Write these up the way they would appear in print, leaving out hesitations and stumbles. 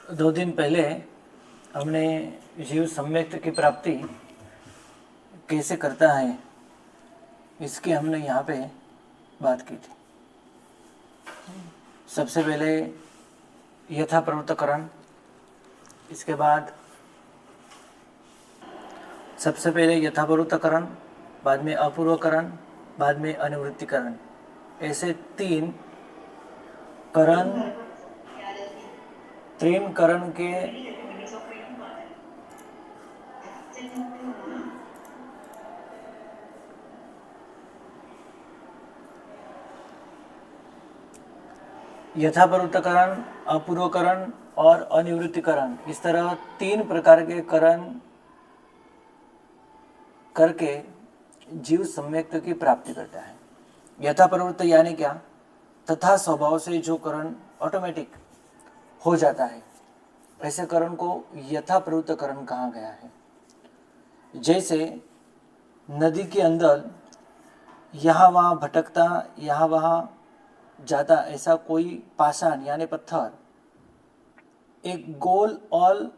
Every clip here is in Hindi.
दो दिन पहले हमने जीव सम्यक्त की प्राप्ति कैसे करता है इसकी हमने यहाँ पे बात की थी। सबसे पहले यथाप्रवृत्तकरण, इसके बाद सबसे पहले यथाप्रवृत्तकरण, बाद में अपूर्वकरण, बाद में अनुवृत्तिकरण, ऐसे तीन करण के यथाप्रवृत्तकरण, अपूर्वकरण और अनिवृत्तिकरण, इस तरह तीन प्रकार के करण करके जीव सम्यक्त की प्राप्ति करता है। यथाप्रवृत्त यानी क्या? तथा स्वभाव से जो करण ऑटोमेटिक हो जाता है, ऐसे करण को यथाप्रवृत्त करण कहा गया है। जैसे नदी के अंदर यहाँ वहाँ भटकता, यहाँ वहाँ जाता ऐसा कोई पाषाण यानी पत्थर एक गोल और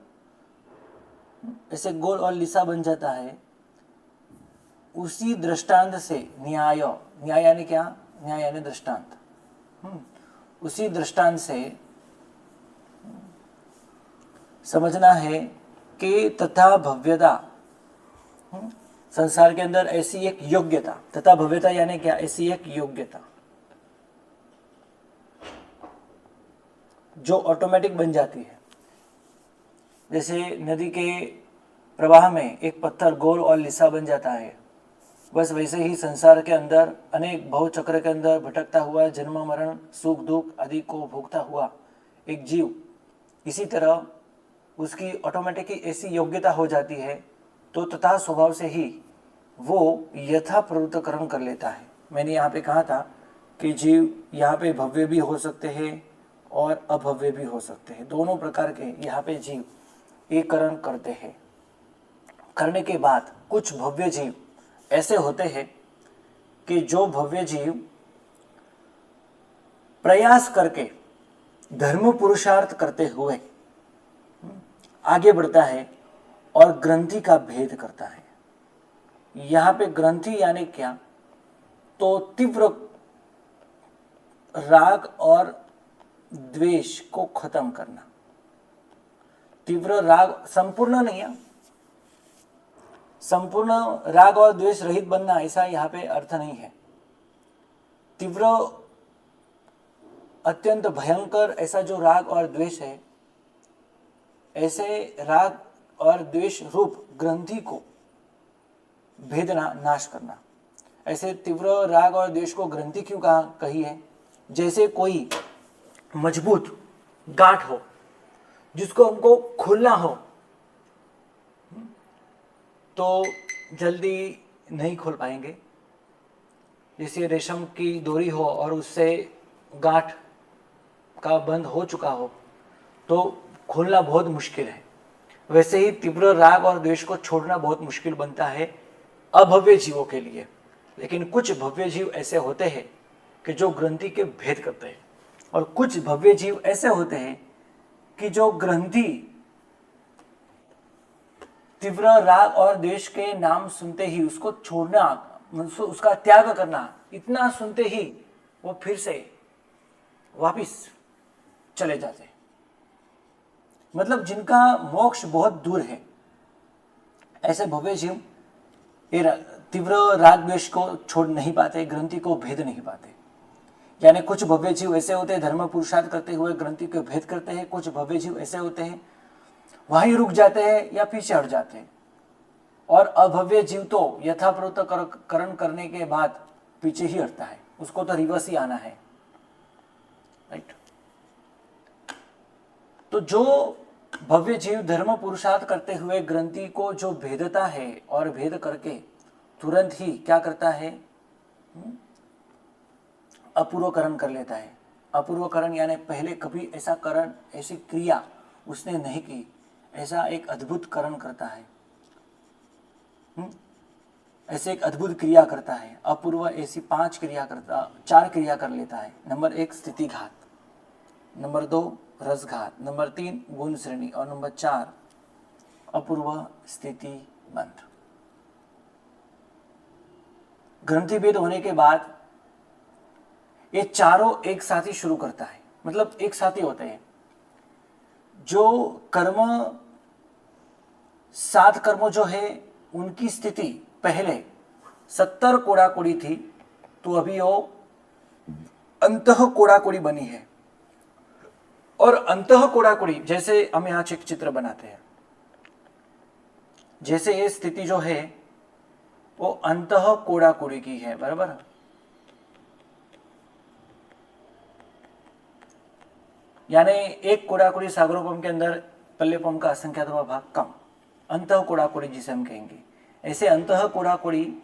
लिसा बन जाता है, उसी दृष्टांत से न्याय यानी क्या? न्याय यानी दृष्टांत। उसी दृष्टांत से समझना है कि तथा भव्यता, संसार के अंदर ऐसी एक योग्यता, तथा भव्यता यानी क्या? ऐसी एक योग्यता जो ऑटोमेटिक बन जाती है। जैसे नदी के प्रवाह में एक पत्थर गोल और लिसा बन जाता है, बस वैसे ही संसार के अंदर अनेक भव चक्र के अंदर भटकता हुआ, जन्म मरण सुख दुख आदि को भोगता हुआ एक जीव, इसी तरह उसकी ऑटोमेटिक ऐसी योग्यता हो जाती है, तो तथा स्वभाव से ही वो यथा प्रवृत्तकरण कर लेता है। मैंने यहाँ पे कहा था कि जीव यहाँ पे भव्य भी हो सकते हैं और अभव्य भी हो सकते हैं, दोनों प्रकार के यहाँ पे जीव एक करण करते हैं। करने के बाद कुछ भव्य जीव ऐसे होते हैं कि जो भव्य जीव प्रयास करके धर्म पुरुषार्थ करते हुए आगे बढ़ता है और ग्रंथि का भेद करता है। यहाँ पे ग्रंथि यानी क्या? तो तीव्र राग और द्वेष को खत्म करना। तीव्र राग संपूर्ण नहीं है, संपूर्ण राग और द्वेष रहित बनना ऐसा यहाँ पे अर्थ नहीं है। तीव्र अत्यंत भयंकर ऐसा जो राग और द्वेष है, ऐसे राग और द्वेष रूप ग्रंथि को भेदना, नाश करना। ऐसे तीव्र राग और द्वेष को ग्रंथि क्यों कही है? जैसे कोई मजबूत गांठ हो जिसको हमको खोलना हो तो जल्दी नहीं खोल पाएंगे। जैसे रेशम की डोरी हो और उससे गांठ का बंद हो चुका हो तो खोलना बहुत मुश्किल है, वैसे ही तीव्र राग और द्वेष को छोड़ना बहुत मुश्किल बनता है अभव्य जीवों के लिए। लेकिन कुछ भव्य जीव ऐसे होते हैं कि जो ग्रंथि के भेद करते हैं, और कुछ भव्य जीव ऐसे होते हैं कि जो ग्रंथि तीव्र राग और द्वेष के नाम सुनते ही उसको छोड़ना, उसका त्याग करना, इतना सुनते ही वो फिर से वापिस चले जाते हैं। मतलब जिनका मोक्ष बहुत दूर है, ऐसे भव्य जीव तीव्र राग द्वेष को छोड़ नहीं पाते, ग्रंथि को भेद नहीं पाते। यानी कुछ भव्य जीव ऐसे होते हैं धर्म पुरुषार्थ करते हुए ग्रंथि को भेद करते हैं, कुछ भव्य जीव ऐसे होते हैं वहीं रुक जाते हैं या पीछे हट जाते हैं, और अभव्य जीव तो यथाप्रवृत्त करण करने के बाद पीछे ही हटता है, उसको तो रिवर्स ही आना है। राइट? तो जो भव्य जीव धर्म पुरुषार्थ करते हुए ग्रंथि को जो भेदता है और भेद करके तुरंत ही क्या करता है? अपूर्वकरण कर लेता है। अपूर्वकरण यानी पहले कभी ऐसा करण, ऐसी क्रिया उसने नहीं की, ऐसा एक अद्भुत करण करता है, ऐसे एक अद्भुत क्रिया करता है। अपूर्व ऐसी 4 क्रिया कर लेता है। नंबर 1 स्थितिघात, नंबर 2 रसघात, नंबर 3 गुण श्रेणी और नंबर 4 अपूर्व स्थिति बंध। ग्रंथि भेद होने के बाद ये चारों एक साथ ही शुरू करता है, मतलब एक साथ ही होते हैं। जो कर्म 7 कर्म जो है उनकी स्थिति पहले 70 कोड़ाकोड़ी थी, तो अभी वो अंतः कोड़ाकोड़ी बनी है। और अंतः कोड़ाकोड़ी, जैसे हम यहां एक चित्र बनाते हैं, जैसे ये स्थिति जो है वो अंतः कोड़ाकोड़ी की है, बराबर। यानी एक कोड़ाकोड़ी सागरोपम के अंदर पल्लेपम का असंख्यात भाग कम, अंतः कोड़ाकोड़ी जिसे हम कहेंगे। ऐसे अंतः कोड़ाकोड़ी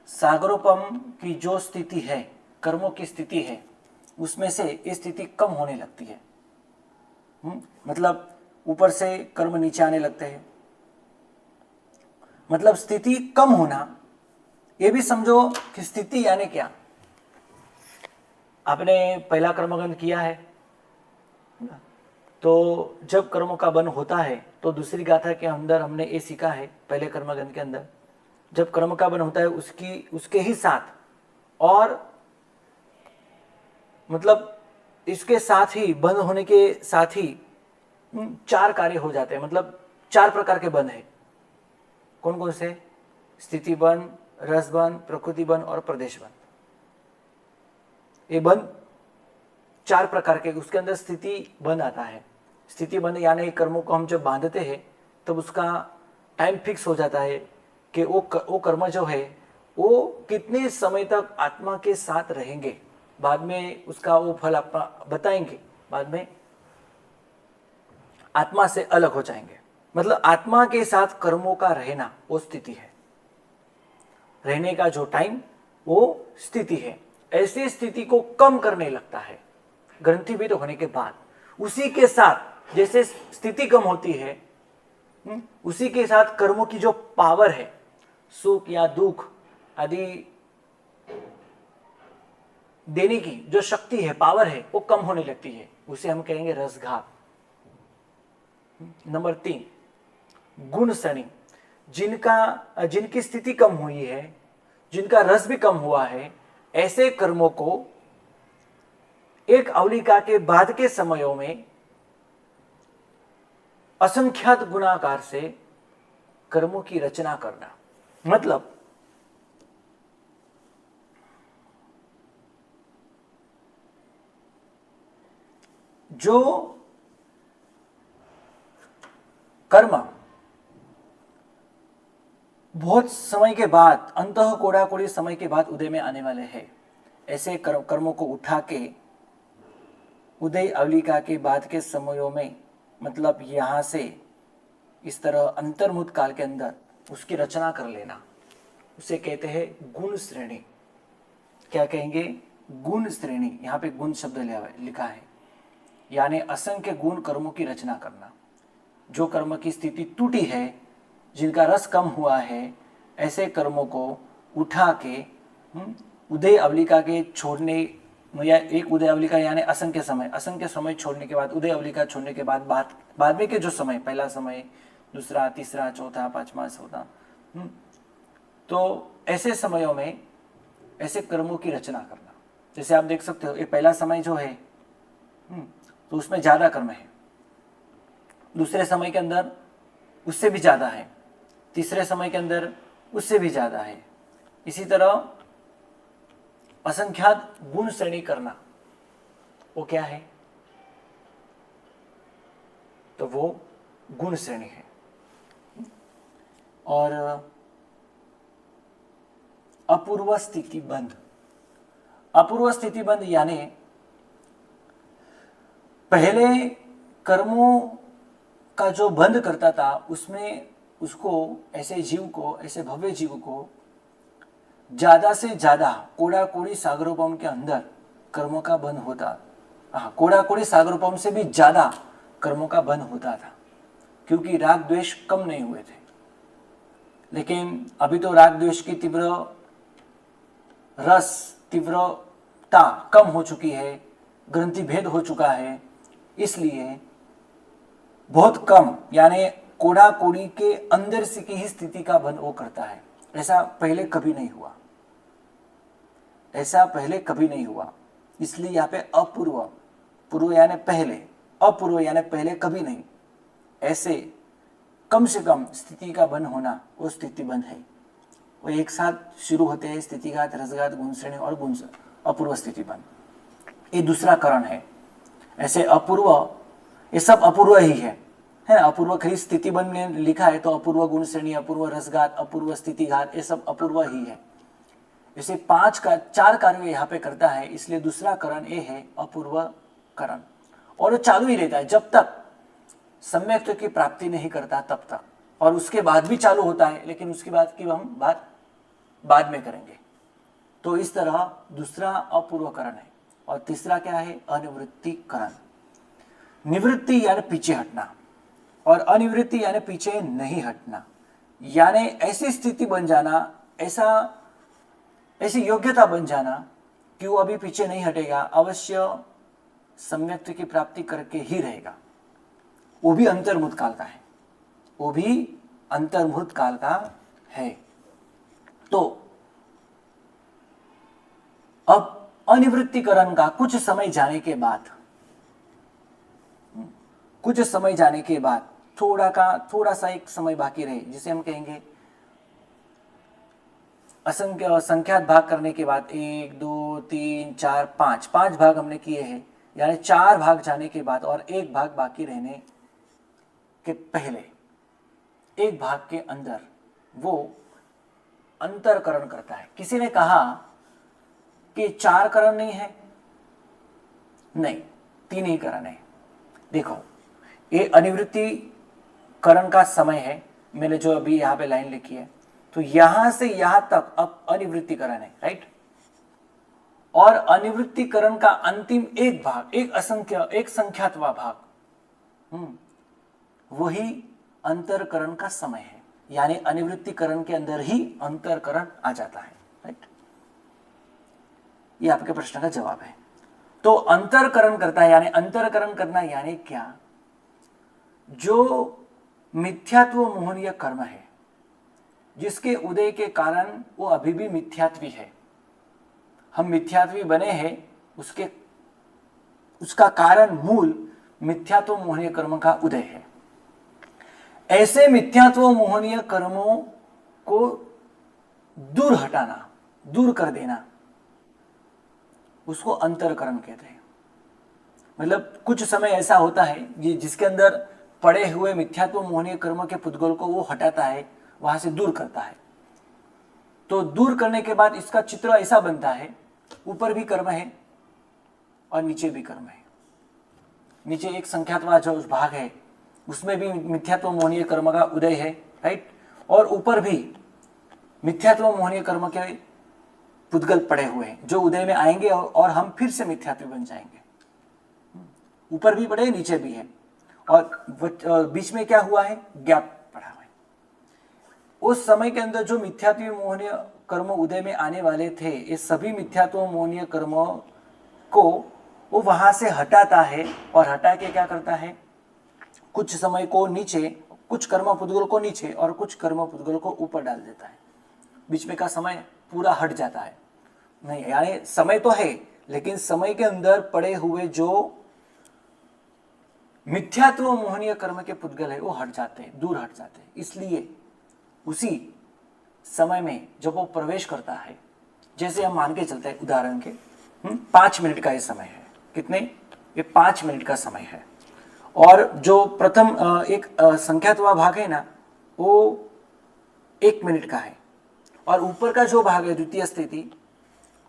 सागरोपम की जो स्थिति है, कर्मों की स्थिति है, उसमें से ये स्थिति कम होने लगती है। मतलब ऊपर से कर्म नीचे आने लगते हैं, मतलब स्थिति कम होना। ये भी समझो कि स्थिति यानी क्या। आपने पहला कर्मगंध किया है, तो जब कर्मों का बन होता है तो दूसरी गाथा के अंदर हमने ये सीखा है, पहले कर्मगंध के अंदर जब कर्म का बन होता है उसके ही साथ, और मतलब इसके साथ ही, बंद होने के साथ ही 4 कार्य हो जाते हैं। मतलब 4 प्रकार के बंध है। कौन कौन से? स्थिति बंध, रस बंध, प्रकृति बंध और प्रदेश बंध। ये बंध 4 प्रकार के, उसके अंदर स्थिति बंध आता है। स्थिति बंध यानी कर्मों को हम जब बांधते हैं तब उसका टाइम फिक्स हो जाता है कि वो कर्म जो है वो कितने समय तक आत्मा के साथ रहेंगे। बाद में उसका वो फल आप बताएंगे, बाद में आत्मा से अलग हो जाएंगे। मतलब आत्मा के साथ कर्मों का रहना वो स्थिति है, रहने का जो टाइम वो स्थिति है। ऐसी स्थिति को कम करने लगता है ग्रंथि भेद होने के बाद। उसी के साथ जैसे स्थिति कम होती है, उसी के साथ कर्मों की जो पावर है, सुख या दुख आदि देने की जो शक्ति है, पावर है, वो कम होने लगती है। उसे हम कहेंगे रसघात। नंबर 3 गुण श्रेणी, जिनकी स्थिति कम हुई है, जिनका रस भी कम हुआ है, ऐसे कर्मों को एक अवलिका के बाद के समयों में असंख्यात गुणाकार से कर्मों की रचना करना। मतलब जो कर्म बहुत समय के बाद, अंतः कोड़ाकोड़ी समय के बाद उदय में आने वाले हैं, ऐसे कर्मों को उठा के उदय अवलिका के बाद के समयों में, मतलब यहां से इस तरह अंतर्मुत काल के अंदर उसकी रचना कर लेना, उसे कहते हैं गुण श्रेणी। क्या कहेंगे? गुण श्रेणी। यहां पे गुण शब्द लिखा है, यानी असंख्य गुण कर्मों की रचना करना। जो कर्म की स्थिति टूटी है, जिनका रस कम हुआ है, ऐसे कर्मों को उठा के उदय अवलिका के छोड़ने, या एक उदय अवलिका यानी असंख्य समय छोड़ने के बाद, उदय अवलिका छोड़ने के बाद में के जो समय, पहला समय, दूसरा, तीसरा, चौथा, 5वां, 6वां, तो ऐसे समयों में ऐसे कर्मों की रचना करना। जैसे आप देख सकते हो, ये पहला समय जो है तो उसमें ज्यादा कर्म है, दूसरे समय के अंदर उससे भी ज्यादा है, तीसरे समय के अंदर उससे भी ज्यादा है। इसी तरह असंख्यात गुण श्रेणी करना, वो क्या है? तो वो गुण श्रेणी है। और अपूर्व स्थिति बंध। अपूर्व स्थिति बंध यानी पहले कर्मों का जो बंध करता था, उसमें उसको, ऐसे जीव को, ऐसे भव्य जीव को ज्यादा से ज्यादा कोड़ाकोड़ी सागरोपम के अंदर कर्मों का बंध होता। कोड़ाकोड़ी सागरोपम से भी ज्यादा कर्मों का बंध होता था, क्योंकि राग द्वेष कम नहीं हुए थे। लेकिन अभी तो राग द्वेष की तीव्रता कम हो चुकी है, ग्रंथि भेद हो चुका है, इसलिए बहुत कम यानी कोड़ा कोड़ी के अंदर से की ही स्थिति का बंध वो करता है। ऐसा पहले कभी नहीं हुआ, ऐसा पहले कभी नहीं हुआ। इसलिए यहाँ पे अपूर्व, पूर्व यानी पहले, अपूर्व यानी पहले कभी नहीं, ऐसे कम से कम स्थिति का बंध होना वो स्थिति बंध है। वो एक साथ शुरू होते हैं स्थितिघात, रसघात, गुण श्रेणी और गुण अपूर्व स्थिति बंध। ये दूसरा करण है। ऐसे अपूर्व, ये सब अपूर्व ही है ना। अपूर्व खरी स्थिति बंध में लिखा है तो अपूर्व गुण श्रेणी, अपूर्व रसघात, अपूर्व स्थितिघात, ये सब अपूर्व ही है। इसे 4 कार्य यहाँ पे करता है, इसलिए दूसरा करण ये है अपूर्व करण। और वो चालू ही रहता है जब तक सम्यक्त्व की प्राप्ति नहीं करता तब तक, और उसके बाद भी चालू होता है, लेकिन उसके बाद की हम बात बाद में करेंगे। तो इस तरह दूसरा अपूर्व करण है। और तीसरा क्या है? अनिवृत्ति करण। निवृत्ति यानी पीछे हटना, और अनिवृत्ति यानी पीछे नहीं हटना, यानी ऐसी स्थिति बन जाना, ऐसी योग्यता बन जाना कि वो अभी पीछे नहीं हटेगा, अवश्य सम्यक्त्व की प्राप्ति करके ही रहेगा। वो भी अंतर्मुख काल का है, वो भी अंतर्मुख काल का है। तो अब अनिवृत्तिकरण का कुछ समय जाने के बाद थोड़ा सा एक समय बाकी रहे, जिसे हम कहेंगे असंख्य संख्यात भाग करने के बाद 1 2 3 4 5 भाग हमने किए हैं, यानी 4 भाग जाने के बाद और 1 भाग बाकी रहने के पहले, 1 भाग के अंदर वो अंतरकरण करता है। किसी ने कहा कि 4 करण नहीं है, नहीं 3 ही करण है। देखो, ये अनिवृत्ति करण का समय है, मैंने जो अभी यहाँ पे लाइन लिखी है, तो यहां से यहां तक अब अनिवृत्तिकरण है, राइट। और अनिवृत्तिकरण का अंतिम एक भाग, एक संख्यात्वा भाग, वही अंतरकरण का समय है, यानी अनिवृत्तिकरण के अंदर ही अंतरकरण आ जाता है, राइट। ये आपके प्रश्न का जवाब है। तो अंतरकरण करता है, यानी अंतरकरण करना यानी क्या? जो मिथ्यात्व मोहनीय कर्म है, जिसके उदय के कारण वो अभी भी मिथ्यात्वी है, हम मिथ्यात्वी बने हैं, उसका कारण मूल मिथ्यात्व मोहनीय कर्म का उदय है। ऐसे मिथ्यात्व मोहनीय कर्मों को दूर हटाना, दूर कर देना, उसको अंतरकरण कहते हैं। मतलब कुछ समय ऐसा होता है जिसके अंदर पड़े हुए मिथ्यात्व मोहनीय कर्म के पुद्गल को वो हटाता है, वहां से दूर करता है। तो दूर करने के बाद इसका चित्र ऐसा बनता है, ऊपर भी कर्म है और नीचे भी कर्म है। नीचे एक संख्यात्वा जो भाग है, उसमें भी मिथ्यात्व मोहनीय कर्म का उदय है, राइट। और ऊपर भी मिथ्यात्व मोहनीय कर्म के पुद्गल पड़े हुए हैं, जो उदय में आएंगे और हम फिर से मिथ्यात्वी बन जाएंगे। ऊपर भी पड़े, नीचे भी है, और बीच में क्या हुआ है? गैप पड़ा हुआ है। उस समय के अंदर जो मिथ्यात्व मोहनीय कर्म उदय में आने वाले थे, ये सभी मिथ्यात्व मोहनीय कर्मों को वो वहां से हटाता है, और हटा के क्या करता है? कुछ समय को नीचे, कुछ कर्म पुद्गल को नीचे और कुछ कर्म पुद्गल को ऊपर डाल देता है। बीच में का समय पूरा हट जाता है, नहीं, यानी समय तो है, लेकिन समय के अंदर पड़े हुए जो मिथ्यात्व मोहनीय कर्म के पुद्गल है वो हट जाते हैं, दूर हट जाते हैं। इसलिए उसी समय में जब वो प्रवेश करता है, जैसे हम मान के चलते हैं उदाहरण के 5 मिनट का ये समय है। कितने? ये 5 मिनट का समय है। और जो प्रथम एक संख्यात्वा भाग है ना, वो 1 मिनट का है, और ऊपर का जो भाग है द्वितीय स्थिति,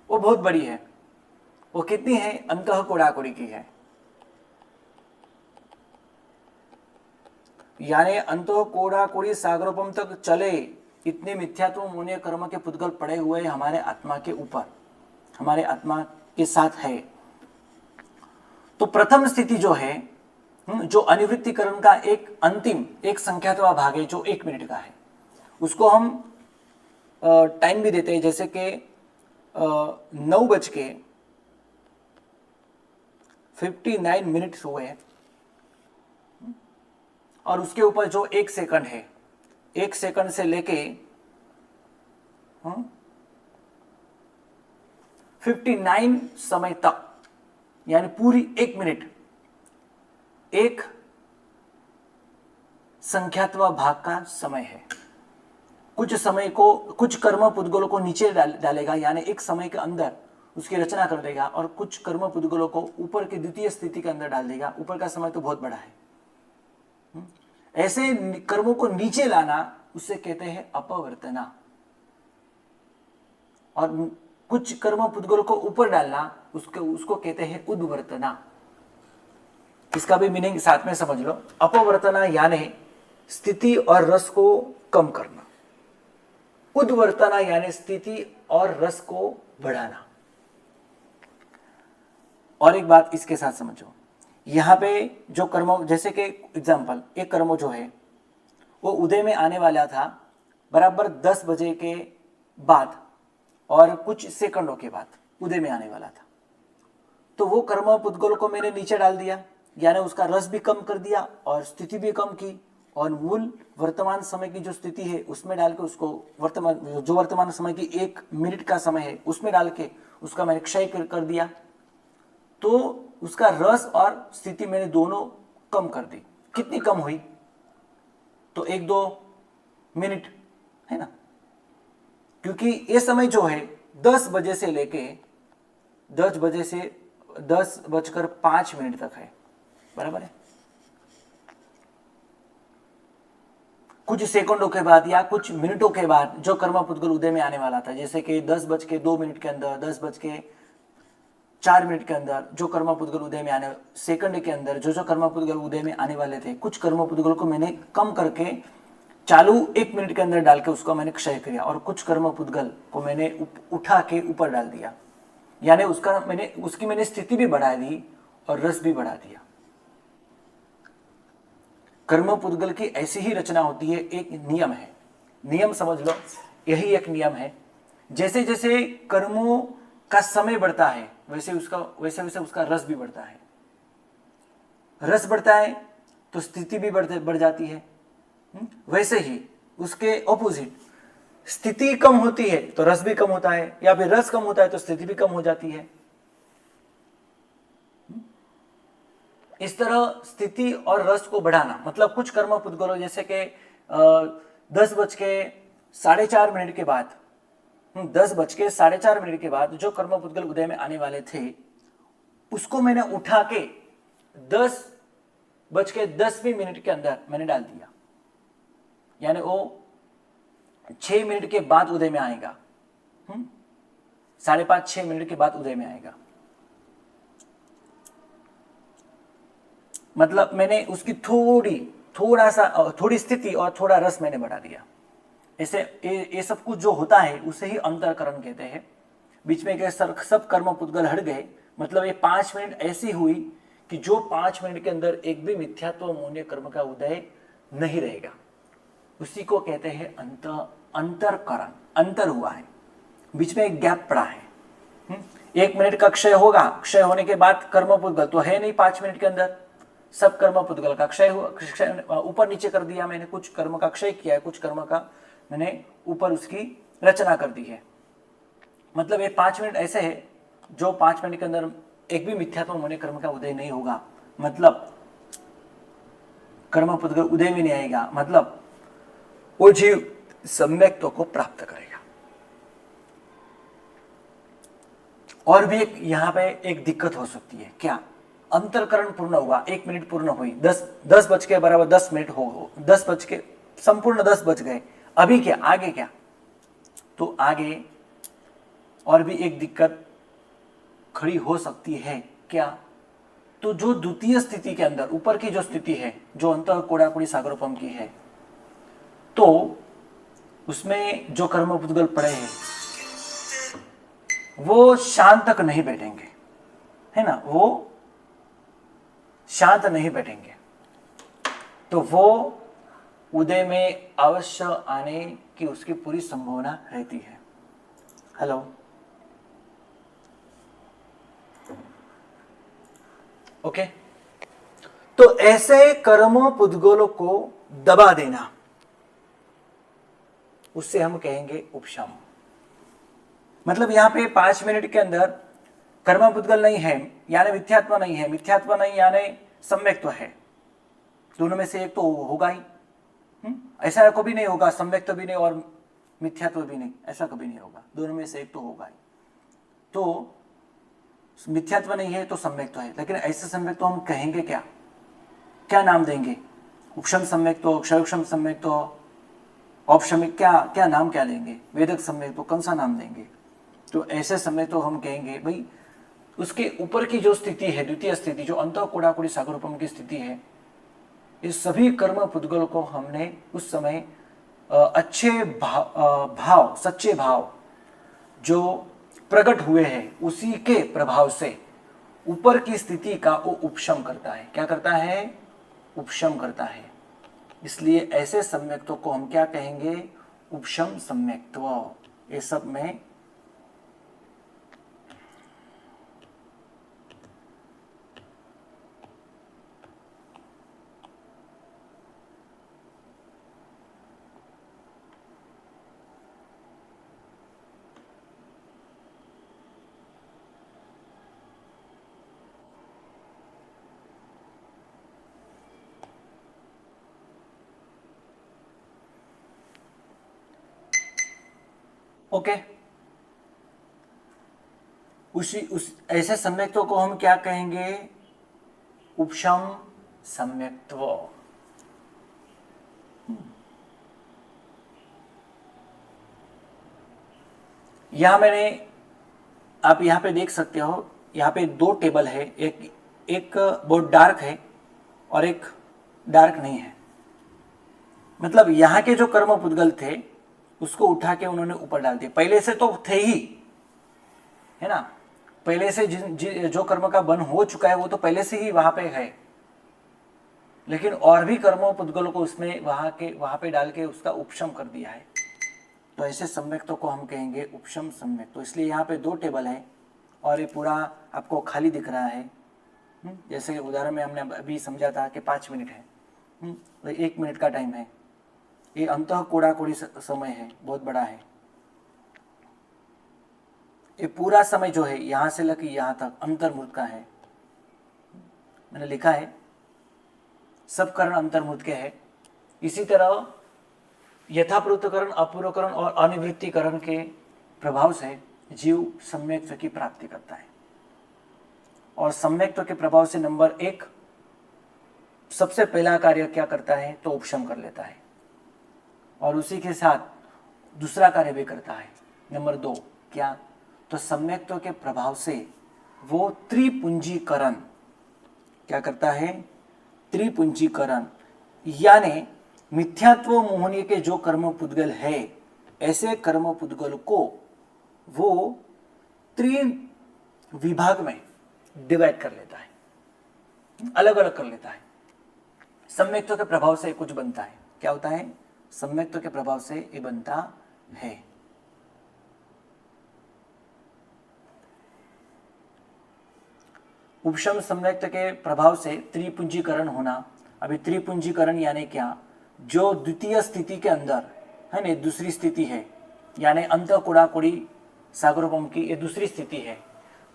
वो बहुत बड़ी है। वो कितनी है? अंतः कोड़ाकोड़ी की है, यानी अंतः कोड़ाकोड़ी सागरोपम तक चले इतने मिथ्यात्व मोहनीय कर्म के पुद्गल पड़े हुए हमारे आत्मा के ऊपर, हमारे आत्मा के साथ है। तो प्रथम स्थिति जो है, जो अनिवृत्तिकरण का एक अंतिम एक संख्यात्वा भाग है जो 1 मिनट का है, उसको हम टाइम भी देते हैं, जैसे कि 9:59 हुए, और उसके ऊपर जो 1 सेकंड है, 1 सेकंड से लेके 59 समय तक, यानी पूरी 1 मिनट एक संख्यात्मक भाग का समय है। कुछ समय को, कुछ कर्म पुद्गलों को नीचे डालेगा, यानी एक समय के अंदर उसकी रचना कर देगा, और कुछ कर्म पुद्गलों को ऊपर की द्वितीय स्थिति के अंदर डाल देगा। ऊपर का समय तो बहुत बड़ा है। ऐसे कर्मों को नीचे लाना उसे कहते हैं अपवर्तना, और कुछ कर्म पुद्गलों को ऊपर डालना उसको कहते हैं उद्वर्तना। इसका भी मीनिंग साथ में समझ लो। अपवर्तना यानी स्थिति और रस को कम करना, उद्वर्तना यानी स्थिति और रस को बढ़ाना। और एक बात इसके साथ समझो, यहां पे जो कर्म, जैसे कि एग्जांपल, एक कर्म जो है वो उदय में आने वाला था बराबर 10 बजे के बाद और कुछ सेकंडों के बाद उदय में आने वाला था। तो वो कर्म पुद्गल को मैंने नीचे डाल दिया, यानी उसका रस भी कम कर दिया और स्थिति भी कम की, और मूल वर्तमान समय की जो स्थिति है उसमें डाल के उसको वर्तमान समय की 1 मिनट का समय है उसमें डाल के उसका मैंने क्षय कर दिया। तो उसका रस और स्थिति मैंने दोनों कम कर दी। कितनी कम हुई? तो 1-2 मिनट है ना, क्योंकि ये समय जो है 10 बजे से लेके 10:05 तक है, बराबर है। कुछ सेकंडों के बाद या कुछ मिनटों के बाद जो कर्म पुद्गल उदय में आने वाला था, जैसे कि 10:02 के अंदर, 10:04 के अंदर जो कर्म पुद्गल उदय में आने, सेकंड के अंदर जो कर्म पुद्गल उदय में आने वाले थे, कुछ कर्म पुद्गल को मैंने कम करके चालू 1 मिनट के अंदर डाल के उसको मैंने क्षय किया, और कुछ कर्म पुद्गल को मैंने उठा के ऊपर डाल दिया, यानी उसकी मैंने स्थिति भी बढ़ा दी और रस भी बढ़ा दिया। कर्म पुद्गल की ऐसी ही रचना होती है। एक नियम है, नियम समझ लो, यही एक नियम है। जैसे जैसे कर्मों का समय बढ़ता है वैसे वैसे उसका रस भी बढ़ता है। रस बढ़ता है तो स्थिति भी बढ़ जाती है। वैसे ही उसके ऑपोजिट, स्थिति कम होती है तो रस भी कम होता है, या फिर रस कम होता है तो स्थिति भी कम हो जाती है। इस तरह स्थिति और रस को बढ़ाना, मतलब कुछ कर्म पुद्गलों, जैसे कि 10:04 के बाद 10:04 के बाद जो कर्म पुद्गल उदय में आने वाले थे उसको मैंने उठा के 10:10 के अंदर मैंने डाल दिया, यानी वो 6 मिनट के बाद उदय में आएगा। 5.5-6 मिनट के बाद उदय में आएगा। मतलब मैंने उसकी थोड़ी स्थिति और थोड़ा रस मैंने बढ़ा दिया। ऐसे ये सब कुछ जो होता है उसे ही अंतरकरण कहते हैं। बीच में के सब कर्म पुद्गल हट गए, मतलब ये 5 मिनट ऐसी हुई कि जो 5 मिनट के अंदर एक भी मिथ्यात्व मूल्य कर्म का उदय नहीं रहेगा, उसी को कहते हैं अंतरकरण। अंतर हुआ है, बीच में एक गैप पड़ा है। 1 मिनट का क्षय होगा, क्षय होने के बाद कर्म पुद्गल तो है नहीं 5 मिनट के अंदर, सब कर्म पुद्गल का क्षय हुआ, ऊपर नीचे कर दिया मैंने, कुछ कर्म का क्षय किया है, कुछ कर्म का मैंने ऊपर उसकी रचना कर दी है। मतलब ये 5 मिनट ऐसे है जो 5 मिनट के अंदर एक भी मिथ्यात्व मूल्य कर्म का उदय नहीं होगा, मतलब कर्म पुद्गल उदय में नहीं आएगा, मतलब वो जीव सम्यक्त्व को प्राप्त करेगा। और भी एक यहां पे एक दिक्कत हो सकती है, क्या? अंतरकरण पूर्ण हुआ, 1 मिनट पूर्ण हुई, 10 बज के बराबर 10 मिनट हो, 10 बज के संपूर्ण 10 बज गए, अभी क्या, आगे क्या? तो आगे और भी एक दिक्कत खड़ी हो सकती है, क्या? तो जो द्वितीय स्थिति के अंदर ऊपर की जो स्थिति है, जो अंतः कोड़ाकुड़ी सागरोपम की है, तो उसमें जो कर्म पुद्गल पड़े हैं वो शांत तक नहीं बैठेंगे, है ना, वो शांत नहीं बैठेंगे, तो वो उदय में अवश्य आने की उसकी पूरी संभावना रहती है। Hello, okay. तो ऐसे कर्म पुद्गलों को दबा देना, उससे हम कहेंगे उपशम। मतलब यहां पे 5 मिनट के अंदर कर्म पुद्गल नहीं है यानी मिथ्यात्व नहीं है, मिथ्यात्व नहीं यानी सम्यक्त्व है, दोनों में से एक तो होगा ही। ऐसा कभी नहीं होगा सम्यक्त्व भी नहीं और मिथ्यात्व भी नहीं, ऐसा कभी नहीं होगा, दोनों में से एक तो होगा ही। तो मिथ्यात्व नहीं है तो सम्यक्त्व है, लेकिन ऐसे सम्यक्त्व हम कहेंगे क्या, क्या नाम देंगे? उपशम सम्यक्त्व, क्षयक्षम सम्यक्त्व, औपशमिक, क्या क्या नाम क्या देंगे? वेदक सम्यक्त्व, कौन सा नाम देंगे? तो ऐसे समय तो हम कहेंगे भाई उसके ऊपर की जो स्थिति है, द्वितीय स्थिति, जो अंत कोड़ाकुड़ी सागरोपम की स्थिति है, इस सभी कर्म पुद्गल को हमने उस समय अच्छे भाव, सच्चे भाव जो प्रकट हुए हैं उसी के प्रभाव से ऊपर की स्थिति का वो उपशम करता है। क्या करता है? उपशम करता है। इसलिए ऐसे सम्यक्त्व को हम क्या कहेंगे? उपशम सम्यक्त्व। ये सब में ओके। उस ऐसे सम्यक्त्व को हम क्या कहेंगे? उपशम सम्यक्त्व। यहां मैंने, आप यहां पे देख सकते हो, यहां पे 2 टेबल है, एक बहुत डार्क है और एक डार्क नहीं है। मतलब यहां के जो कर्म पुद्गल थे उसको उठा के उन्होंने ऊपर डाल दिया। पहले से तो थे ही, है ना, पहले से जो कर्म का बन हो चुका है वो तो पहले से ही वहां पे है, लेकिन और भी कर्मों पुद्गलों को उसमें वहां पे डाल के उसका उपशम कर दिया है। तो ऐसे सम्यक्तों को हम कहेंगे उपशम सम्यक्त। तो इसलिए यहाँ पे 2 टेबल है और ये पूरा आपको खाली दिख रहा है। जैसे उदाहरण में हमने अभी समझा था कि 5 मिनट है, तो 1 मिनट का टाइम है। ये अंतः कोड़ा कोड़ी समय है, बहुत बड़ा है। ये पूरा समय जो है यहाँ से लेकर यहाँ तक अंतर्मुख का है। मैंने लिखा है सब करण अंतर्मुख के है। इसी तरह यथापूर्वकरण, अपूर्वकरण और अनिवृत्तिकरण के प्रभाव से जीव सम्यक्त्व की प्राप्ति करता है। और सम्यक्त्व के प्रभाव से नंबर 1 सबसे पहला कार्य क्या करता है? तो उपशम कर लेता है, और उसी के साथ दूसरा कार्य भी करता है। नंबर 2 क्या? तो सम्यक्त्व के प्रभाव से वो त्रिपुंजीकरण क्या करता है? त्रिपुंजीकरण, यानी मिथ्यात्व मोहनीय के जो कर्म पुद्गल है, ऐसे कर्म पुद्गल को वो 3 विभाग में डिवाइड कर लेता है, अलग अलग कर लेता है। सम्यक्त्व के प्रभाव से कुछ बनता है। क्या होता है? सम्यक्त्व के प्रभाव से ये बनता है। उपशम सम्यक्त्व के प्रभाव से त्रिपुंजीकरण होना। अभी त्रिपुंजीकरण यानी क्या? जो द्वितीय स्थिति के अंदर है ना, दूसरी स्थिति है, यानी अंत कोड़ा कोड़ी सागरोपम की ये दूसरी स्थिति है।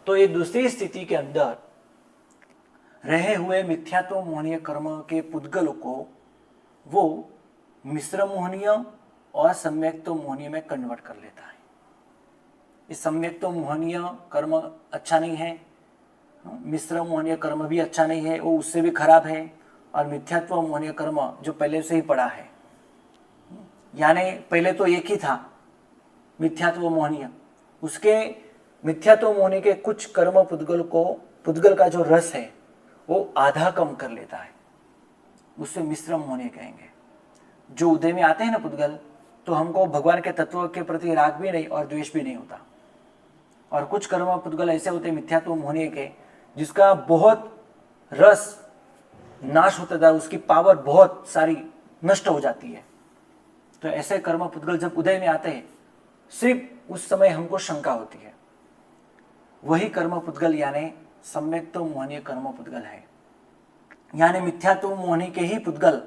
तो ये दूसरी स्थिति के अंदर रहे हुए मिथ्यात्व मोहनीय कर्म के पुद्गल को वो मिश्र मोहनीय और सम्यक्त्व मोहनीय में कन्वर्ट कर लेता है। इस सम्यक्त्व मोहनीय कर्म अच्छा नहीं है, मिश्र मोहनीय कर्म भी अच्छा नहीं है, वो उससे भी खराब है। और मिथ्यात्व मोहनीय कर्म जो पहले से ही पड़ा है, यानी पहले तो एक ही था मिथ्यात्व मोहनीय, उसके मिथ्यात्व मोहनीय के कुछ कर्म पुद्गल का जो रस है वो आधा कम कर लेता है, उससे मिश्र मोहनीय कहेंगे। जो उदय में आते हैं ना पुद्गल, तो हमको भगवान के तत्व के प्रति राग भी नहीं और द्वेष भी नहीं होता। और कुछ कर्म पुद्गल ऐसे होते हैं मिथ्यात्व मोहनीय के, जिसका बहुत रस नाश होता था, उसकी पावर बहुत सारी नष्ट हो जाती है। तो ऐसे कर्म पुद्गल जब उदय में आते हैं, सिर्फ उस समय हमको शंका होती है। वही कर्म पुद्गल यानी सम्यक्त्व मोहनीय कर्म पुद्गल है, यानी मिथ्यात्व मोहनी के ही पुद्गल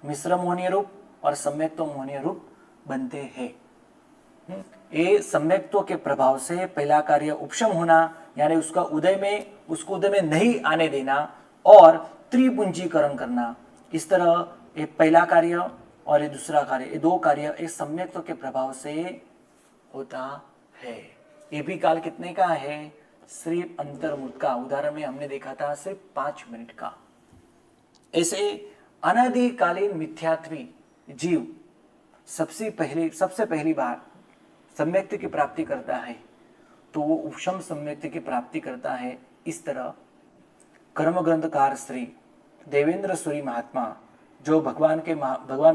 मिश्र मोहनीय रूप और सम्यक्त्व मोहनीय रूप बनते हैं। ये सम्यक्त्व के प्रभाव से पहला कार्य उपशम होना, यानी उसको उदय में नहीं आने देना और त्रिपुंजीकरण करना। इस तरह ये पहला कार्य और ये दूसरा कार्य, ये दो कार्य एक सम्यक्त्व के प्रभाव से होता है। ये भी काल कितने का है? सिर्फ अंतर्मुख का। उदाहरण में हमने देखा था सिर्फ 5 मिनट का। ऐसे अनादिकालीन मिथ्यात्वी जीव सबसे पहली बार सम्यक्त्व की प्राप्ति करता है, तो वो उपशम सम्यक्त्व की प्राप्ति करता है। इस तरह कर्म ग्रंथकार श्री देवेंद्र सूरी महात्मा, जो भगवान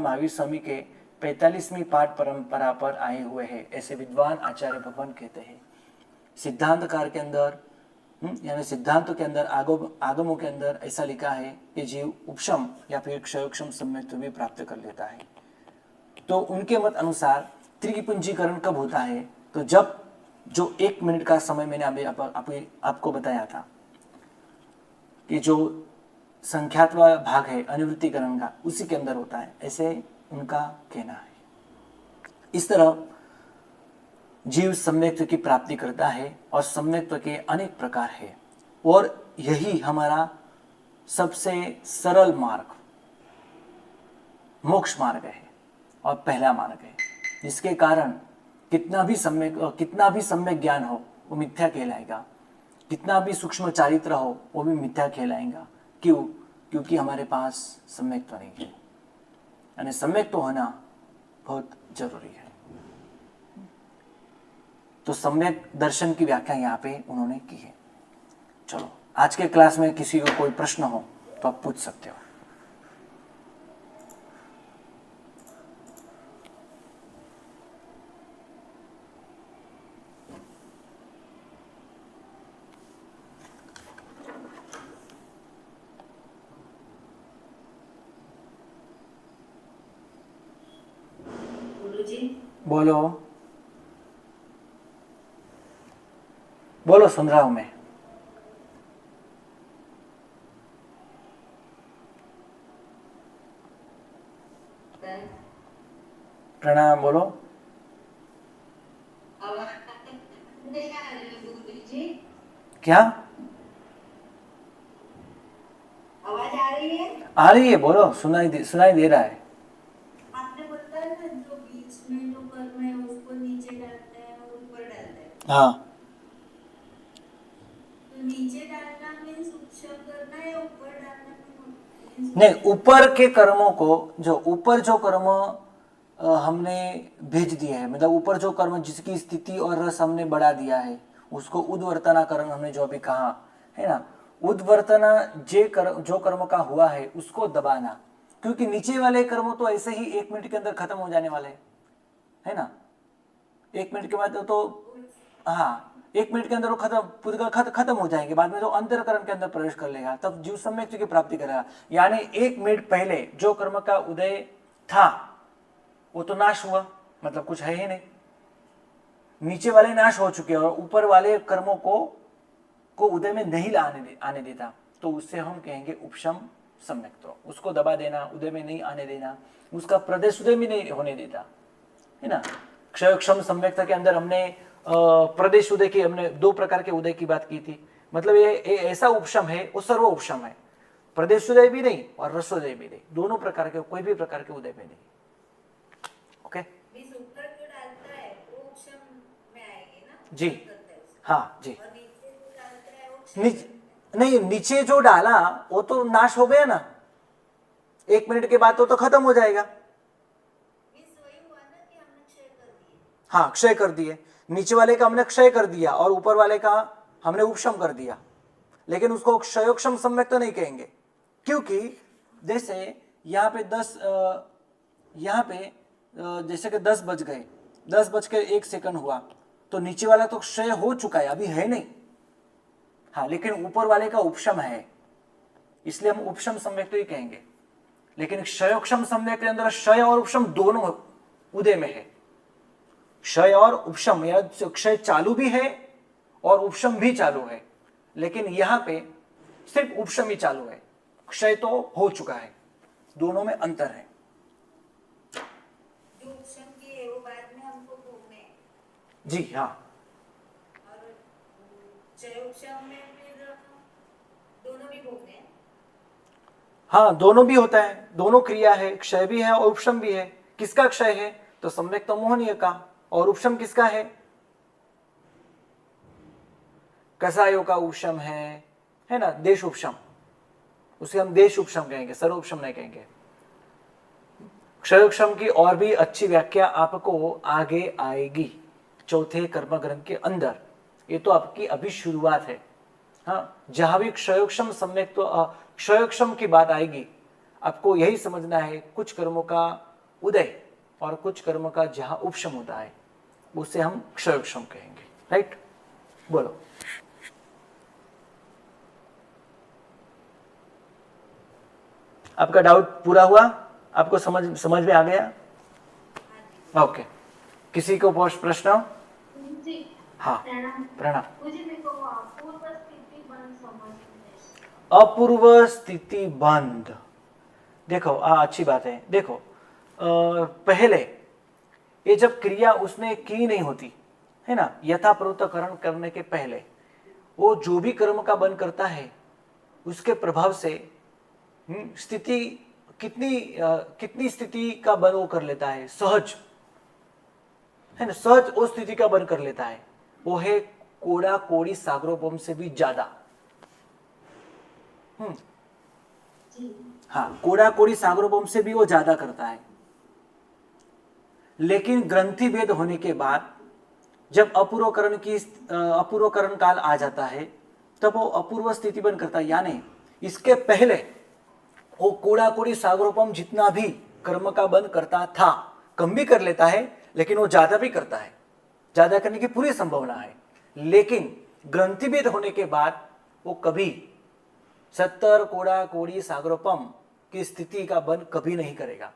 महावीर स्वामी के 45वीं पाठ परंपरा पर आए हुए हैं, ऐसे विद्वान आचार्य भगवान कहते हैं। सिद्धांतकार के अंदर यानी सिद्धांतों के अंदर, आगमों के अंदर ऐसा लिखा है कि जीव उपशम या फिर क्षयोक्षम सम्यक्त्व भी प्राप्त कर लेता है। तो उनके मत अनुसार त्रिपुंजीकरण कब होता है? तो जब जो 1 मिनट का समय मैंने अभी आपको बताया था कि जो संख्यात्मक भाग है अनुवृत्तिकरण का, उसी के अंदर होता है, ऐसे उनका कहना है। इस तरह जीव सम्यक्त्व की प्राप्ति करता है और सम्यक्त्व के अनेक प्रकार है, और यही हमारा सबसे सरल मार्ग मोक्ष मार्ग है और पहला मार्ग है, जिसके कारण कितना भी सम्यक ज्ञान हो वो मिथ्या कहलाएगा, कितना भी सूक्ष्म चारित्र हो वो भी मिथ्या कहलाएगा। क्यों? क्योंकि हमारे पास सम्यक्त्व नहीं है, यानी सम्यक्त्व होना बहुत जरूरी है। तो सम्यक दर्शन की व्याख्या यहाँ पे उन्होंने की है। चलो, आज के क्लास में किसी को कोई प्रश्न हो तो आप पूछ सकते हो। बोलो बोलो, सुन रहा हूं मैं। प्रणाम, बोलो। क्या आवाज आ रही है? आ रही है, बोलो। सुनाई दे रहा है। आपने बोला ना, जो बीच में जो कर्म है उसको नीचे डालते हैं और ऊपर डालते हैं। हाँ, तो नीचे डालना मीन्स उपशम करना या ऊपर डालना मीन्स? नहीं, ऊपर के कर्मों को, ऊपर जो कर्म हमने भेज दिए है, मतलब ऊपर जो कर्म जिसकी स्थिति और रस हमने बढ़ा दिया है, उसको उद्वर्तना कर्म हमने जो अभी कहा है ना, उद्वर्तना जो कर्म का हुआ है उसको दबाना, क्योंकि नीचे वाले कर्म तो ऐसे ही 1 मिनट के अंदर खत्म हो जाने वाले है ना। 1 मिनट के बाद तो हाँ, 1 मिनट के अंदर वो खत्म हो जाएंगे। बाद में जो अंतरकरण के अंदर प्रवेश कर लेगा, तब जीव सम्यक्त्व की प्राप्ति करेगा। यानी 1 मिनट पहले जो कर्म का उदय था वो तो नाश हुआ, मतलब कुछ है ही नहीं। नीचे वाले नाश हो चुके और ऊपर वाले कर्मों को उदय में नहीं आने देता, तो उससे हम कहेंगे उपशम सम्यक्त्व। उसको दबा देना, उदय में नहीं आने देना, उसका प्रदेश उदय में नहीं होने देता, है ना। क्षयक्षम सम्यक्त्व के अंदर हमने प्रदेश उदय की, हमने 2 प्रकार के उदय की बात की थी। मतलब ये ऐसा उपशम है, वो सर्व उपशम है, प्रदेश उदय भी नहीं और रसोदय भी नहीं, दोनों प्रकार के, कोई भी प्रकार के उदय में नहीं। ओके, ऊपर जो डालता है वो उपशम में आएंगे ना? जी हाँ जी। और नीचे जो डालता है वो नहीं, नीचे जो डाला वो तो नाश हो गया ना, 1 मिनट के बाद तो खत्म हो जाएगा। वही हुआ ना कि हमने क्षय कर दिए। हाँ, क्षय कर दिए। नीचे वाले का हमने क्षय कर दिया और ऊपर वाले का हमने उपशम कर दिया, लेकिन उसको क्षयोक्षम सम्यक तो नहीं कहेंगे, क्योंकि जैसे यहाँ पे जैसे कि 10 बज गए, 10:01 हुआ, तो नीचे वाला तो क्षय हो चुका है, अभी है नहीं। हाँ, लेकिन ऊपर वाले का उपशम है, इसलिए हम उपशम सम्यक तो ही कहेंगे। लेकिन क्षयोक्षम सम्यक के अंदर क्षय और उपशम दोनों उदय में है। क्षय और उपशम, या क्षय चालू भी है और उपशम भी चालू है, लेकिन यहां पे सिर्फ उपशम ही चालू है, क्षय तो हो चुका है, दोनों में अंतर है। जो उपशम की है वो बाद में हमको भोगने हैं जी हाँ, और क्षय उपशम में फिर दोनों भी भोगने हैं। हाँ दोनों भी होता है, दोनों क्रिया है, क्षय भी है और उपशम भी है। किसका क्षय है? तो सम्यक तो मोहनीय का। और उपशम किसका है? कसायों का उपशम है ना, देश उपशम। उसे हम देश उपशम कहेंगे, सर्वोपशम नहीं कहेंगे। क्षयोक्षम की और भी अच्छी व्याख्या आपको आगे आएगी चौथे कर्म ग्रंथ के अंदर। ये तो आपकी अभी शुरुआत है। हाँ, जहां भी क्षयोक्षम सम्यक तो क्षयोक्षम की बात आएगी, आपको यही समझना है कुछ कर्मों का उदय और कुछ कर्मों का जहां उपशम होता है उसे हम क्षयोक्षम कहेंगे। राइट, बोलो। आपका डाउट पूरा हुआ? आपको समझ में आ गया? ओके, किसी को प्रश्न? जी, हाँ, प्रणाम। प्रणाम। मुझे मेरे को अपूर्व स्थिति बंद समझ में अपूर्व स्थिति बंद, देखो अच्छी बात है। देखो पहले ये जब क्रिया उसने की नहीं होती है ना, यथाप्रवृत्तकरण करने के पहले वो जो भी कर्म का बंद करता है उसके प्रभाव से स्थिति कितनी स्थिति का बन वो कर लेता है, सहज है ना, सहज वो स्थिति का बन कर लेता है। वो है कोड़ा कोड़ी सागरोपम से भी ज्यादा। हाँ, कोड़ा कोड़ी सागरोपम से भी वो ज्यादा करता है। लेकिन ग्रंथि भेद होने के बाद जब अपूर्वकरण काल आ जाता है तब वो अपूर्व स्थिति बन करता है। यानी इसके पहले वो कोड़ा कोड़ी सागरोपम जितना भी कर्म का बंद करता था, कम भी कर लेता है लेकिन वो ज्यादा भी करता है, ज्यादा करने की पूरी संभावना है। लेकिन ग्रंथिभेद होने के बाद वो कभी 70 कोड़ा कोड़ी सागरोपम की स्थिति का बंद कभी नहीं करेगा,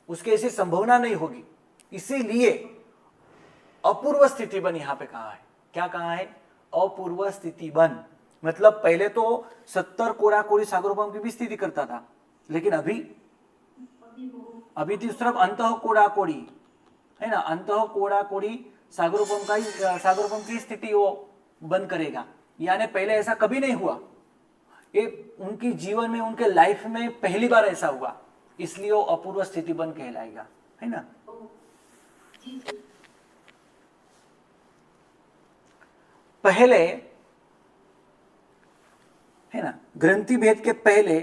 उसकी ऐसी संभावना नहीं होगी। इसीलिए अपूर्व स्थिति बन यहां पे कहा है। क्या कहा है? अपूर्व स्थिति बन, मतलब पहले तो 70 कोड़ा कोड़ी सागरोपम की भी स्थिति करता था, लेकिन अभी तो सिर्फ अंतः कोड़ा कोड़ी है ना, अंतः कोड़ा कोड़ी सागरोपम की स्थिति वो बंद करेगा। यानी पहले ऐसा कभी नहीं हुआ, ये उनकी जीवन में, उनके लाइफ में पहली बार ऐसा हुआ, इसलिए वो अपूर्व स्थिति बन कहलाएगा, है ना। पहले है ना, ग्रंथि भेद के पहले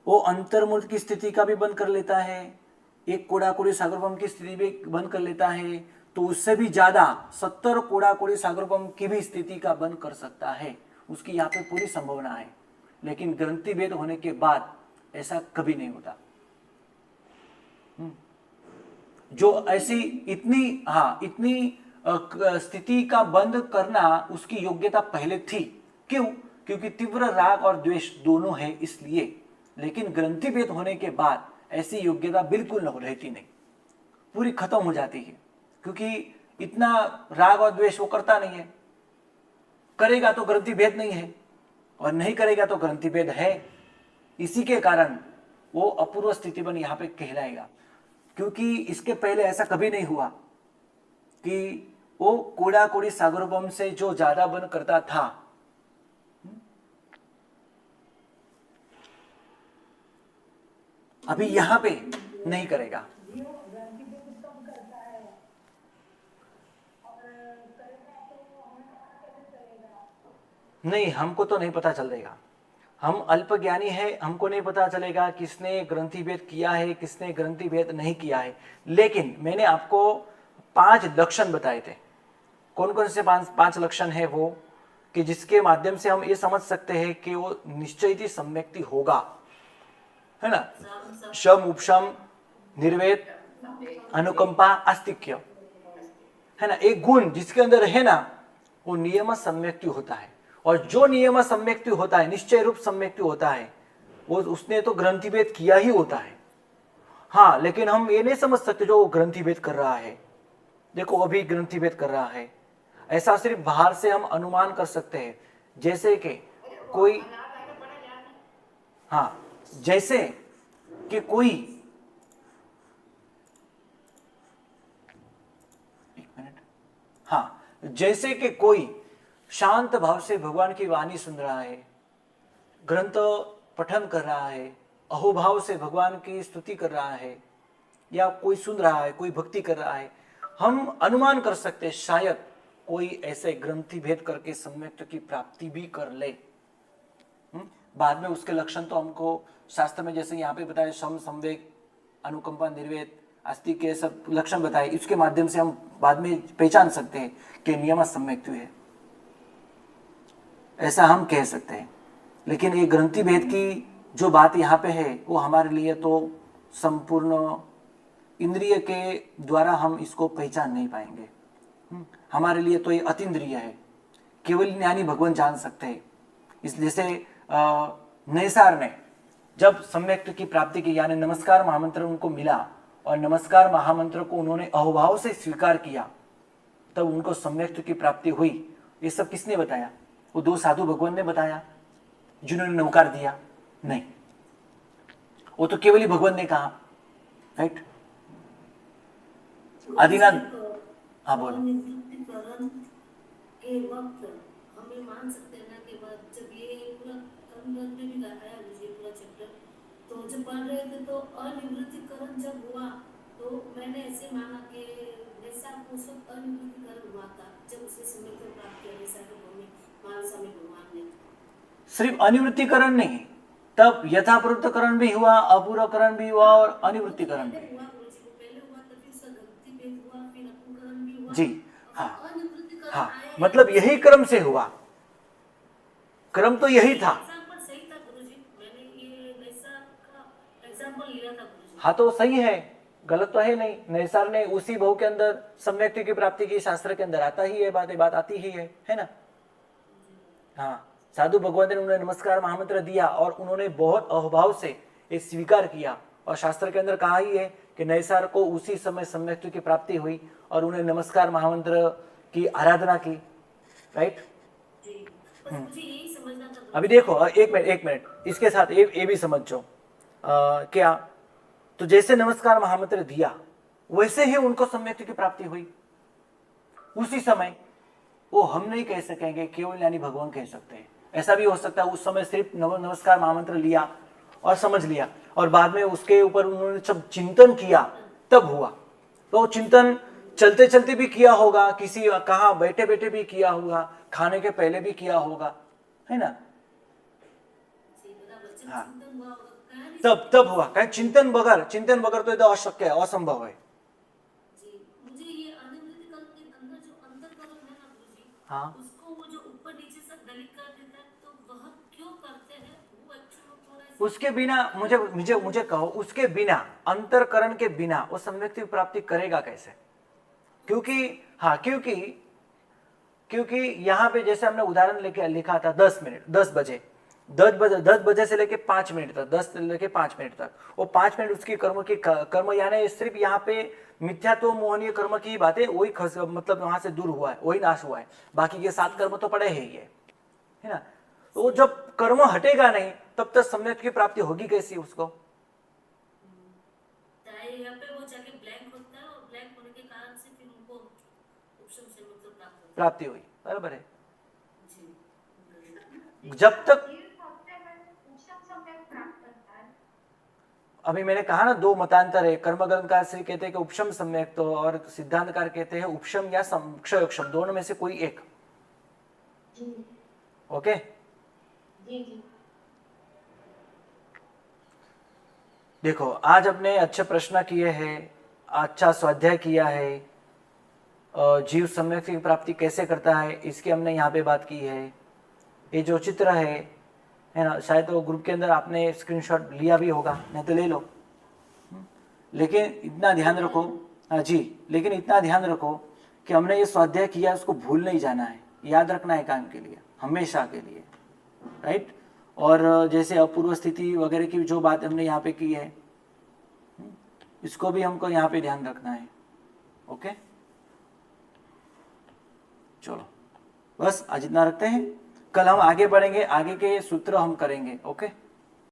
वो अंतर्मूर्त की स्थिति का भी बंद कर लेता है, एक कोड़ा कोड़ी सागरोपम की स्थिति भी बंद कर लेता है, तो उससे भी ज्यादा 70 कोड़ा कोड़ी सागरोपम की भी स्थिति का बंद कर सकता है, उसकी यहाँ पे पूरी संभावना है। लेकिन ग्रंथि भेद होने के बाद ऐसा कभी नहीं होता। जो ऐसी इतनी स्थिति का बंद करना उसकी योग्यता पहले थी। क्यों? क्योंकि तीव्र राग और द्वेष दोनों है इसलिए। लेकिन ग्रंथि भेद होने के बाद ऐसी योग्यता बिल्कुल रहती नहीं, पूरी खत्म हो जाती है, क्योंकि इतना राग और द्वेष वो करता नहीं है। करेगा तो ग्रंथि भेद नहीं है और नहीं करेगा तो ग्रंथि भेद है। इसी के कारण वो अपूर्व स्थिति बन यहां पे कहलाएगा, क्योंकि इसके पहले ऐसा कभी नहीं हुआ कि वो कोड़ा कोड़ी सागरोपम से जो ज्यादा बन करता था। अभी यहां पे नहीं करेगा। नहीं, हमको तो नहीं पता चलेगा, हम अल्प ज्ञानी है, हमको नहीं पता चलेगा किसने ग्रंथि भेद किया है, किसने ग्रंथि भेद नहीं किया है। लेकिन मैंने आपको 5 लक्षण बताए थे। कौन कौन से 5 लक्षण है वो, कि जिसके माध्यम से हम ये समझ सकते हैं कि वो निश्चयित सम्यक्ति होगा, है ना। शम उपशम निर्वेद अनुकंपा आस्तिक्य, है ना। एक गुण जिसके अंदर है ना, वो नियम सम्यक्ति होता है। और जो नियम सम्यक्ति होता है, निश्चय रूप सम्यक्ति होता है, वो उसने तो ग्रंथिभेद किया ही होता है। हाँ, लेकिन हम ये नहीं समझ सकते जो ग्रंथिभेद कर रहा है, देखो अभी ग्रंथिभेद कर रहा है, ऐसा सिर्फ बाहर से हम अनुमान कर सकते हैं। जैसे कि कोई, हाँ जैसे कि कोई, एक मिनट, हाँ, जैसे कि कोई शांत भाव से भगवान की वाणी सुन रहा है, ग्रंथ पठन कर रहा है, अहोभाव से भगवान की स्तुति कर रहा है, या कोई सुन रहा है, कोई भक्ति कर रहा है, हम अनुमान कर सकते हैं शायद कोई ऐसे ग्रंथि भेद करके सम्यक्त की प्राप्ति भी कर ले। बाद में उसके लक्षण तो हमको शास्त्र में जैसे यहाँ पे बताए सम, संवेग, अनुकंपा, निर्वेद, आस्तिक के सब लक्षण बताए, इसके माध्यम से हम बाद में पहचान सकते हैं कि नियम सम्यक्त है, ऐसा हम कह सकते हैं। लेकिन ये ग्रंथि भेद की जो बात यहाँ पे है वो हमारे लिए तो संपूर्ण इंद्रिय के द्वारा हम इसको पहचान नहीं पाएंगे। हमारे लिए तो ये अतीन्द्रिय है, केवल ज्ञानी भगवान जान सकते हैं। इसलिए से नैसार ने जब सम्यक्त की प्राप्ति की, यानी नमस्कार महामंत्र उनको मिला और नमस्कार महामंत्र को उन्होंने अहोभाव से स्वीकार किया, तब उनको सम्यक्त की प्राप्ति हुई। ये सब किसने बताया? वो दो साधु भगवान ने बताया जिन्होंने नवकार दिया? नहीं, वो तो केवल ही भगवान ने कहा, राइट? आदिनाथ, हाँ बोलो। के वक्त हमें मान सकते हैं ना कि जब ये पूरा में भी लगाया मुझे पूरा चैप्टर, तो जब पढ़ रहे थे तो अनिवृत्तिकरण जब हुआ तो मैंने ऐसे माना कि वैसा उस वक्त अनिवृत्तिकरण हुआ था जब उसे समय को प्राप्त किया, वैसा के भूमि मान स्वामी भगवान ने। सिर्फ अनिवृत्तिकरण नहीं, तब यथापूर्तकरण भी हुआ, अपूर्वकरण भी हुआ और अनिवृत्तिकरण भी हुआ। पहले हुआ तो फिर सदक्ति भेद हुआ, फिर अपूर्वकरण भी हुआ जी। हाँ हाँ, मतलब यही क्रम से हुआ, क्रम तो यही था। सही था गुरुजी, मैंने ये नैसार का एग्जांपल लिया था गुरुजी। हाँ तो सही है, गलत तो है नहीं। नैसार ने उसी भाव के अंदर सम्यक्त की प्राप्ति की, शास्त्र के अंदर आता ही है, बात आती ही है ना? हाँ, साधु भगवान ने उन्हें नमस्कार महामंत्र दिया और उन्होंने बहुत अहोभाव से ये स्वीकार किया, और शास्त्र के अंदर कहा ही है कि नैसार को उसी समय सम्यक्त की प्राप्ति हुई और उन्हें नमस्कार महामंत्र की आराधना की, राइट? अभी देखो, एक मिनट इसके साथ ये भी समझो क्या, तो जैसे नमस्कार महामंत्र दिया वैसे ही उनको सम्यक्त की प्राप्ति हुई उसी समय। वो हम नहीं कह सकेंगे, केवल यानी भगवान कह सकते हैं। ऐसा भी हो सकता है उस समय सिर्फ नमस्कार महामंत्र लिया और समझ लिया, और बाद में उसके ऊपर उन्होंने जब चिंतन किया तब हुआ। तो चिंतन चलते चलते भी किया होगा, किसी कहाँ बैठे बैठे भी किया होगा, खाने के पहले भी किया होगा, है ना? हाँ, तब हुआ। कहीं चिंतन बगर तो ये अशक्य है, असंभव है। मुझे ये अनिवृत्तिकरण के अंदर जो अंतरकरण है ना गुरुजी, हाँ, उसको वो जो ऊपर नीचे से दलित कर देता है, तो वह क्यों करते हैं? वो एक्चुअली उसके बिना मुझे कहो, उसके बिना, अंतरकरण के बिना वो सम्यक्त की प्राप्ति करेगा कैसे? क्योंकि यहाँ पे जैसे हमने उदाहरण लेके लिखा था 10 बजे से लेके 5 मिनट तक, 10 से लेके 5 मिनट तक, वो 5 मिनट उसकी कर्म यानी सिर्फ यहाँ पे मिथ्यात्व मोहनीय कर्म की बात है, वही मतलब वहां से दूर हुआ है, वही नाश हुआ है। बाकी के 7 कर्म तो पड़े है ना? तो जब कर्म हटेगा नहीं तब तक सम्यक्त की प्राप्ति होगी कैसी उसको? यहाँ पे वो जाके ब्लैंक होता है, और ब्लैंक होने के कारण से फिर उनको ऑप्शन से मतलब प्राप्ति हुई, बराबर है। जब तक अभी मैंने कहा ना, 2 मतांतर है। कर्म ग्रंथकार से कहते हैं कि उपशम सम्यक, तो और सिद्धांतकार कहते हैं उपशम या क्षयोक्षम, दोनों में से कोई एक। ओके जी। देखो, आज हमने अच्छे प्रश्न किए हैं, अच्छा स्वाध्याय किया है, जीव सम्यक की प्राप्ति कैसे करता है इसकी हमने यहाँ पे बात की है। ये जो चित्र है ना, शायद वो ग्रुप के अंदर आपने स्क्रीनशॉट लिया भी होगा, नहीं तो ले लो। लेकिन इतना ध्यान रखो, हाँ जी, लेकिन इतना ध्यान रखो कि हमने ये स्वाध्याय किया, उसको भूल नहीं जाना है, याद रखना है काम के लिए, हमेशा के लिए, राइट? और जैसे अपूर्व स्थिति वगैरह की जो बात हमने यहाँ पे की है, इसको भी हमको यहाँ पे ध्यान रखना है। ओके, चलो बस आज इतना रखते हैं। कल हम आगे बढ़ेंगे, आगे के सूत्र हम करेंगे। ओके।